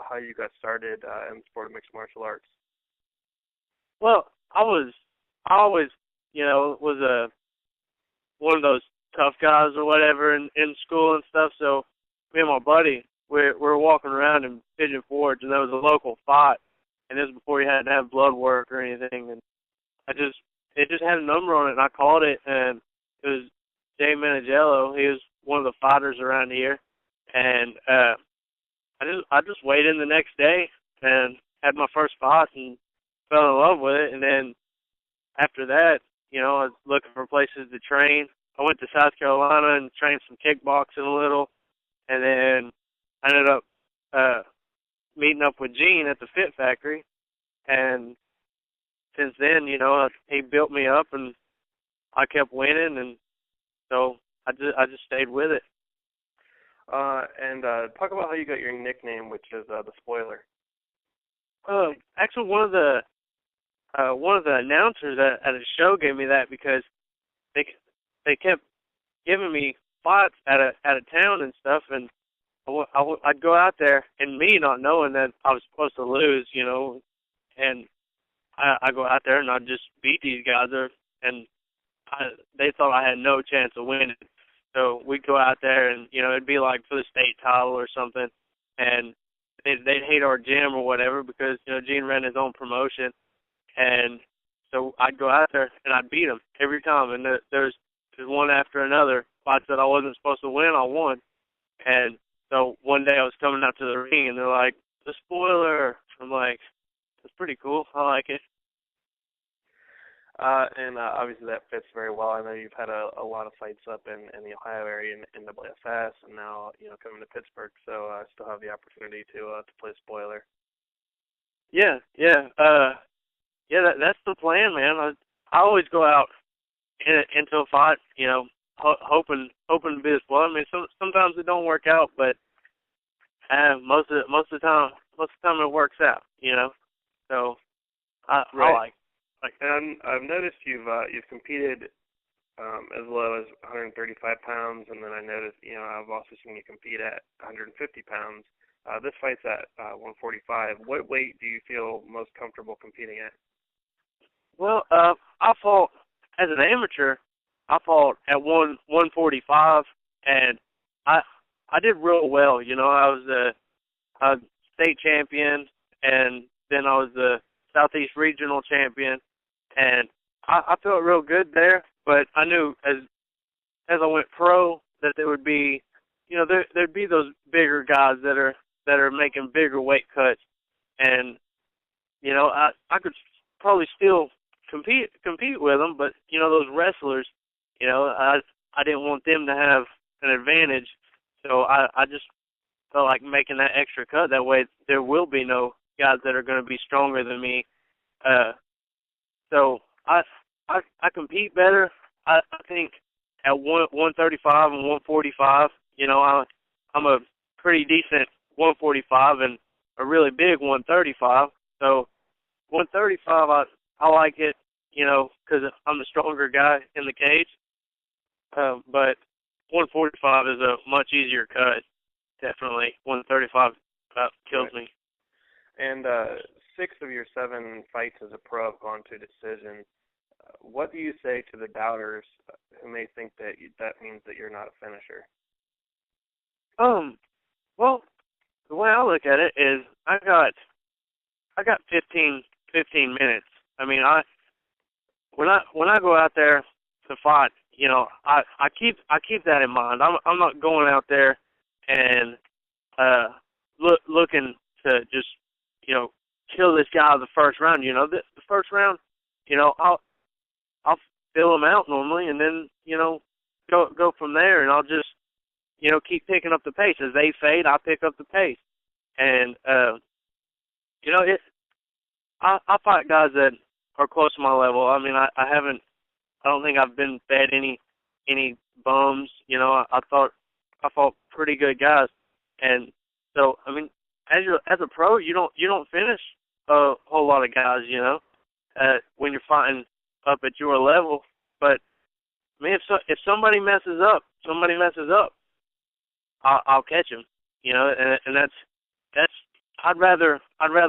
how you got started in the sport of mixed martial arts. Well, I always, was one of those tough guys or whatever in school and stuff. So me and my buddy, we're walking around in Pigeon Forge, and there was a local fight, and this was before you had to have blood work or anything. And it just had a number on it, and I called it, and it was Jay Manigello. He was one of the fighters around here, and I just weighed in the next day and had my first fight and fell in love with it. And then after that, I was looking for places to train. I went to South Carolina and trained some kickboxing a little, and then I ended up meeting up with Gene at the Fit Factory, and since then, he built me up, and I kept winning, and so I just stayed with it. And talk about how you got your nickname, which is the Spoiler. Actually, one of the announcers at a show gave me that because they kept giving me fights at a town and stuff, and I'd go out there, and me not knowing that I was supposed to lose, and I go out there and I'd just beat these guys, and they thought I had no chance of winning. So we'd go out there, and it'd be like for the state title or something, and they'd hate our gym or whatever because Gene ran his own promotion, and so I'd go out there and I'd beat them every time, and there's one after another fights that I wasn't supposed to win, I won. And so one day I was coming out to the ring, and they're like, "The Spoiler." I'm like, "That's pretty cool. I like it." And obviously that fits very well. I know you've had a lot of fights up in the Ohio area in WFS, and now coming to Pittsburgh, so I still have the opportunity to play Spoiler. Yeah. That's the plan, man. I always go out into a fight, hoping to be the Spoiler. I mean, sometimes it don't work out, but most of the time it works out, So I like. And I've noticed you've competed as low as 135 pounds, and then I noticed I've also seen you compete at 150 pounds. This fight's at 145. What weight do you feel most comfortable competing at? Well, I fought as an amateur. I fought at 145, and I did real well. I was a state champion, and then I was the Southeast Regional champion, and I felt real good there. But I knew as I went pro that there would be, there'd be those bigger guys that are making bigger weight cuts, and I could probably still compete with them, but those wrestlers, I didn't want them to have an advantage, so I just felt like making that extra cut. That way, there will be no guys that are going to be stronger than me. So I compete better. I think at 135 and 145, I'm a pretty decent 145 and a really big 135. So 135, I like it, because I'm the stronger guy in the cage. But 145 is a much easier cut. Definitely, 135 kills me. And 6 of your 7 fights as a pro have gone to decision. What do you say to the doubters who may think that that means that you're not a finisher? Well, the way I look at it is I got 15 minutes. I mean, when I go out there to fight, I keep that in mind. I'm not going out there and looking to just kill this guy the first round. The first round, I'll fill him out normally, and then go from there, and I'll just keep picking up the pace. As they fade, I pick up the pace, and I fight guys that are close to my level. I mean, I don't think I've been fed any bums. I fought pretty good guys, and so I mean, as a pro, you don't finish a whole lot of guys, when you're fighting up at your level. But I mean, if somebody messes up, I'll catch him, and that's I'd rather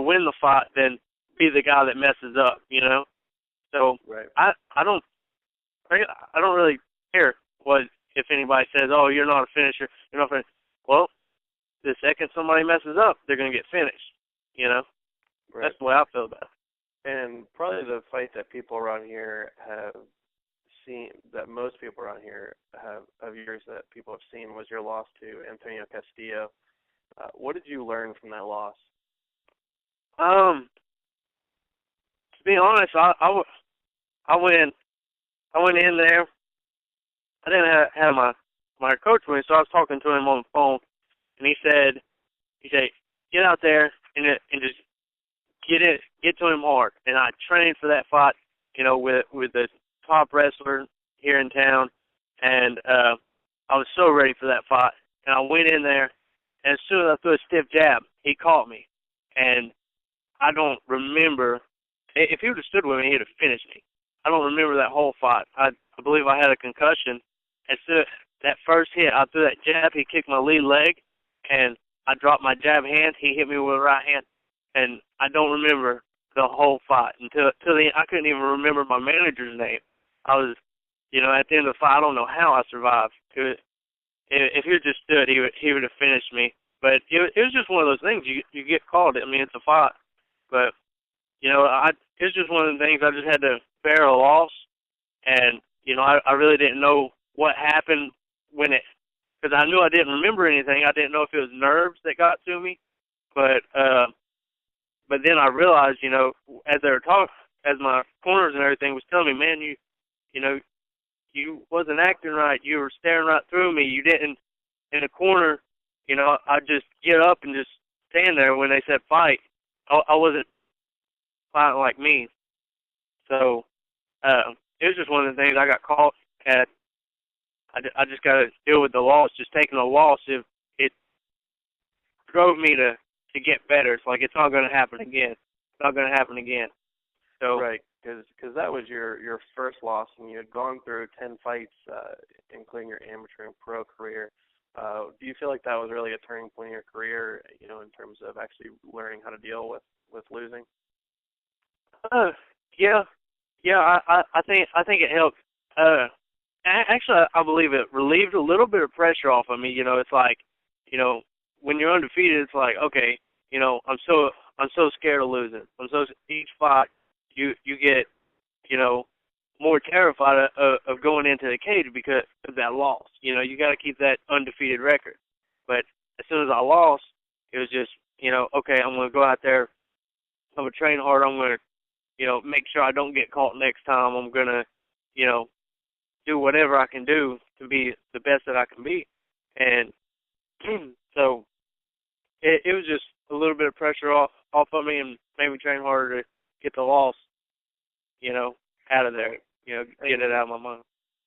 win the fight than be the guy that messes up, you know. So Right. I don't really care what if anybody says, oh, you're not a finisher, you're not a finisher. Well, the second somebody messes up, they're gonna get finished, you know. Right. That's the way I feel about it. And probably the fight that people around here have seen, that most people around here have of yours that people have seen, was your loss to Antonio Castillo. What did you learn from that loss? To be honest, I went in there. I didn't have my coach with me, so I was talking to him on the phone, and he said, get out there and just get to him hard. And I trained for that fight, you know, with the top wrestler here in town, and I was so ready for that fight. And I went in there, and as soon as I threw a stiff jab, he caught me, and I don't remember. If he would have stood with me, he'd have finished me. I don't remember that whole fight. I believe I had a concussion. And so that first hit, I threw that jab, he kicked my lead leg, and I dropped my jab hand. He hit me with the right hand, and I don't remember the whole fight until the end. I couldn't even remember my manager's name. I was, you know, at the end of the fight, I don't know how I survived. If he just stood, he would have finished me. But it was just one of those things. You get called. I mean, it's a fight, but you know, it's just one of the things. I just had to bear a loss, and you know, I really didn't know what happened because I knew I didn't remember anything. I didn't know if it was nerves that got to me, but then I realized, you know, as they were talking, as my corners and everything was telling me, man, you know, you wasn't acting right. You were staring right through me. You didn't in the corner. You know, I just get up and just stand there when they said fight. I wasn't fighting like me. So it was just one of the things I got caught at. I just got to deal with the loss. Just taking a loss, it drove me to get better. It's like it's not going to happen again. It's not going to happen again. So right, because that was your first loss, and you had gone through 10 fights, including your amateur and pro career. Do you feel like that was really a turning point in your career, you know, in terms of actually learning how to deal with losing? Yeah. I think it helped. Actually, I believe it relieved a little bit of pressure off of me. You know, it's like, you know, when you're undefeated, it's like, okay, you know, I'm so scared of losing. Each fight you get, you know, more terrified of going into the cage because of that loss. You know, you got to keep that undefeated record. But as soon as I lost, it was just, you know, okay, I'm going to go out there. I'm going to train hard. I'm going to, you know, make sure I don't get caught next time. I'm going to, you know, do whatever I can do to be the best that I can be. And so it was just a little bit of pressure off of me and made me train harder to get the loss, you know, out of there, you know, get it out of my mind.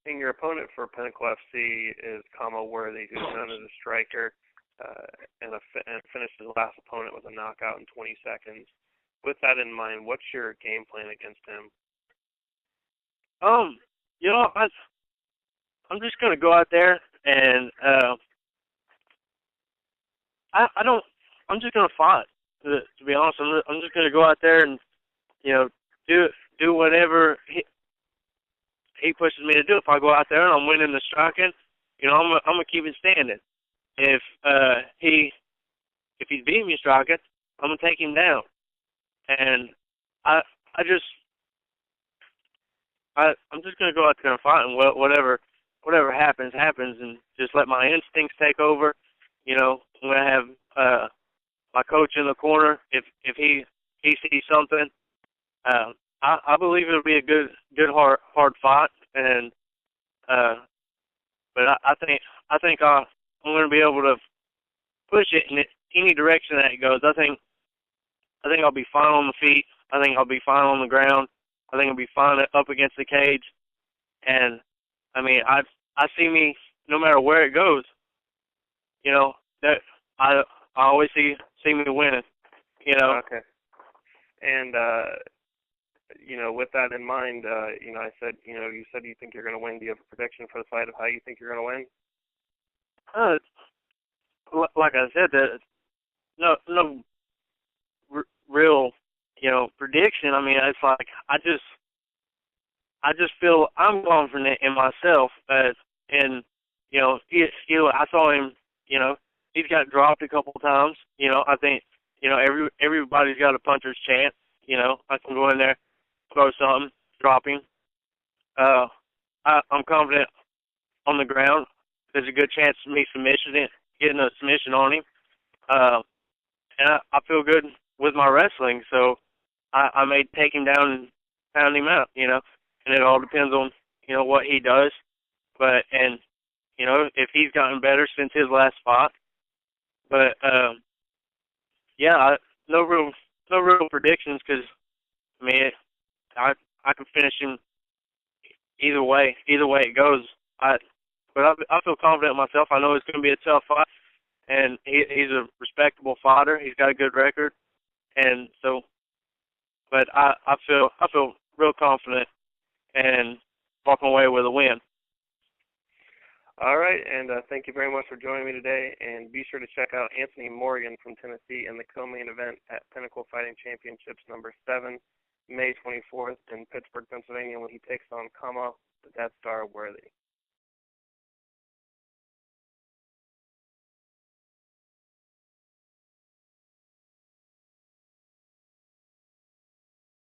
And your opponent for Pinnacle FC is Kama Worthy, who's known as a striker, and finished his last opponent with a knockout in 20 seconds. With that in mind, what's your game plan against him? You know, I'm just gonna go out there and I'm just gonna fight. To be honest, I'm just gonna go out there and, you know, do whatever he pushes me to do. If I go out there and I'm winning the striking, you know, I'm gonna keep it standing. If he's beating me striking, I'm gonna take him down. And I'm just gonna go out there and fight, and whatever happens, and just let my instincts take over. You know, I'm gonna have my coach in the corner. If he sees something, I believe it'll be a good hard fight. And but I think I'm gonna be able to push it in any direction that it goes. I think I'll be fine on the feet. I think I'll be fine on the ground. I think I'll be fine up against the cage. And I mean, I see me no matter where it goes. You know, that I always see me winning. You know. Okay. And you know, with that in mind, you know, you said you think you're going to win. Do you have a prediction for the fight of how you think you're going to win? Like I said, no real, prediction. I mean, it's like I just feel I'm confident in myself, and I saw him. He's got dropped a couple of times. I think everybody's got a puncher's chance. I can go in there, throw something, drop him. I'm confident on the ground. There's a good chance of me getting a submission on him. And I feel good with my wrestling, so I may take him down and pound him out, and it all depends on, what he does. If he's gotten better since his last fight. But, no real predictions because, I mean, I can finish him either way it goes. But I feel confident in myself. I know it's going to be a tough fight, and he's a respectable fighter. He's got a good record, and so. But I feel real confident and walking away with a win. All right, and thank you very much for joining me today. And be sure to check out Anthony Morgan from Tennessee in the co-main event at Pinnacle Fighting Championships number 7, May 24th in Pittsburgh, Pennsylvania, when he takes on Kama the Death Star Worthy.